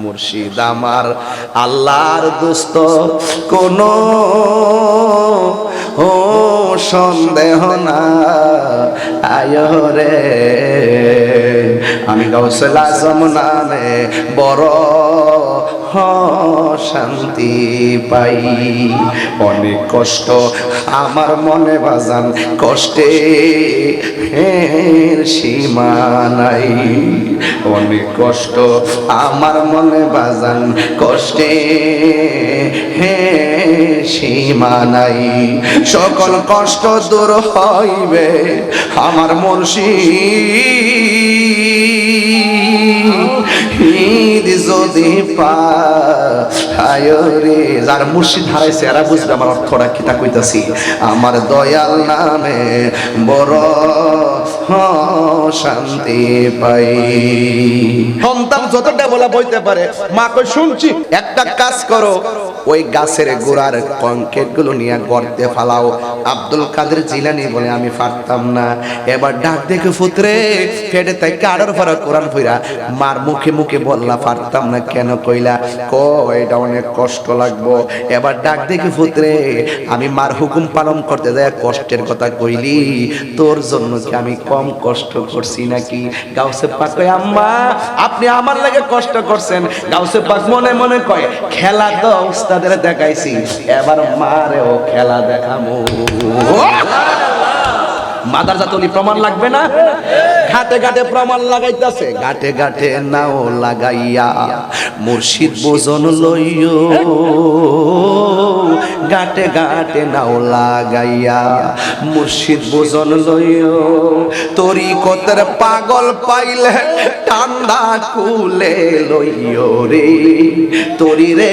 মুর্শিদ আমার আল্লাহর দোস্ত, কোনো সন্দেহ না আয় রে। আমি গাউসুল আজম নামে বড় শান্তি পাই। অনেক কষ্ট আমার মনে বাজান, কষ্টে সীমা নাই। অনেক কষ্ট আমার মনে বাজান, কষ্টে সীমা নাই। সকল কষ্ট দূর হইবে আমার মুর্শিদ যদি পায় রে। যার মুর্শিদ হারাইছে এরা বুঝবে আমার অর্থটা কিতা কইতাছি। আমার দয়াল নামে বড় শান্তি পাই। সন্তান যতটা বলা বইতে পারে, মা কই শুনছি, একটা কাজ করো, ওই গাছের গোড়ার কংক্রিট গুলো নিয়ে গর্তে ফালাও। আব্দুল কাদের জিলানী বলে আমি পারতাম না। এবার ডাক দেখে ফুতরে ফেটে তাই কারোর পরে কোরআন পড়া মার মুখে মুখে বললা পারতাম না। কেন কইলা? এটা অনেক কষ্ট লাগবো। এবার ডাক দেখে ফুতরে আমি মার হুকুম পালন করতে যায় কষ্টের কথা কইলি, তোর জন্য কি আমি কম কষ্ট করছি নাকি? গাউসে পাক কয় আম্মা আপনি আমার লাগে কষ্ট করছেন। গাউসে পাক মনে মনে কয় খেলা তো উস্তাদের দেখাইছি, এবার মারেও খেলা দেখামু। মাদার জাতলি প্রমাণ লাগবে না? ঘাটে ঘাটে প্রমাণ লাগাইতাছে, ঘাটে ঘাটে নাও লাগাইয়া মুর্শিদ বোজন লইও। ঘাটে ঘাটে নাও লাগাইয়া মুর্শিদ বোজন লইও। তরিকতের পাগল পাইলে ঠান্ডা কুলে লইও রে। তরি রে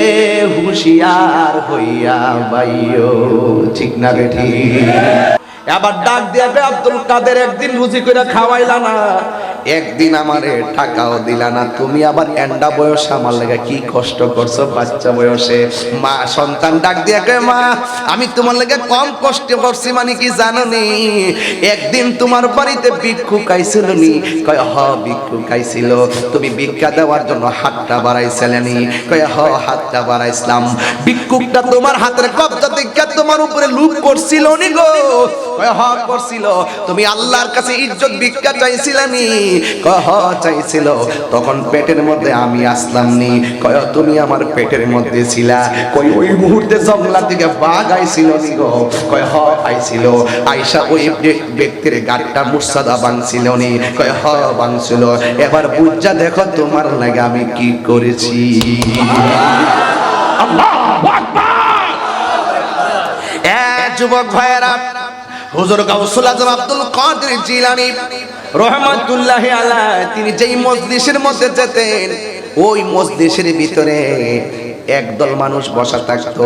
হুঁশিয়ার হইয়া বাইও। ঠিক না রে? ঠিক। আবার ডাক দিয়ে আব্দুল কাদের একদিন রুজি করে খাওয়াইলা না, একদিন আমারে টাকাও দিলা না। তুমি আবার এন্ডা বয়সে আমার লাগা কি কষ্ট করছো বাচ্চা বয়সে। মা সন্তান ডাক দিয়ে কয় মা আমি তোমার লাগা কম কষ্ট করছি মানে কি জানো নি? একদিন তোমার বাড়িতে ভিক্ষুক আইছিল নি? কয় হ ভিক্ষুক আইছিল। তুমি ভিক্ষা দেওয়ার জন্য হাতটা বাড়াইছিলে নি? কয় হ হাতটা বাড়াইছিলাম। ভিক্ষুকটা তোমার হাতের কবজা দেখে তোমার উপরে লুপ করছিল নি গো? কয় হ করছিল। তুমি আল্লাহর কাছে ইজ্জত ভিক্ষা চাইছিলা নি? কহ চাইছিল। তখন পেটের মধ্যে আমি আসলাম নি? কয় তুমি আমার পেটের মধ্যে ছিলা। কই ওই মুহূর্তে জঙ্গলা থেকে বাঘ আইছিল নি গো? কয় হ আইছিল। আইসা ওই ব্যক্তির গাড়টা মুর্শাদা বাংছিল নি? কয় হ বাংছিল। এবার বুঝা দেখো তোমার লাগে আমি কি করেছি। আল্লাহু আকবার। যুবক ভাইরা, হুজুর গাউসুল আজম আব্দুল কাদের জিলানী রহমাতুল্লাহি আলাইহি তিনি যেই মজলিসের মধ্যে যেতেন, ওই মজলিসের ভিতরে একদল মানুষ বসা থাকতো,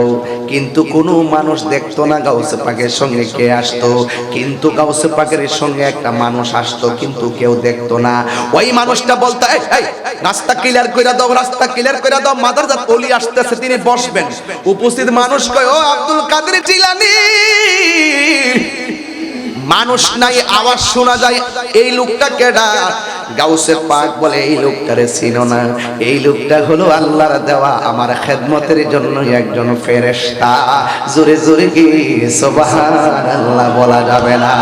কিন্তু কোনো মানুষ দেখতো না গাউসে পাকের সঙ্গে কে আসতো। কিন্তু গাউসে পাকের সঙ্গে একটা মানুষ আসতো, কিন্তু কেউ দেখতো না। ওই মানুষটা বলতো এই রাস্তা ক্লিয়ার কইরা দাও, রাস্তা ক্লিয়ার কইরা দাও, মাদারজাত ওলি আসতেছে, তিনি বসবেন। উপস্থিত মানুষ কয় ও আব্দুল কাদের জিলানী। মানুষ নাই, আওয়াজ শোনা যায়, এই লোকটা কেডা? গাউসে পাক বলে এই লোকটারে চিনো না? এই লোকটা হলো আল্লাহর দেওয়া আমার খেদমতের জন্য একজন ফেরেশতা। জোরে জোরে কি সুবহানাল্লাহ বলা যাবে না?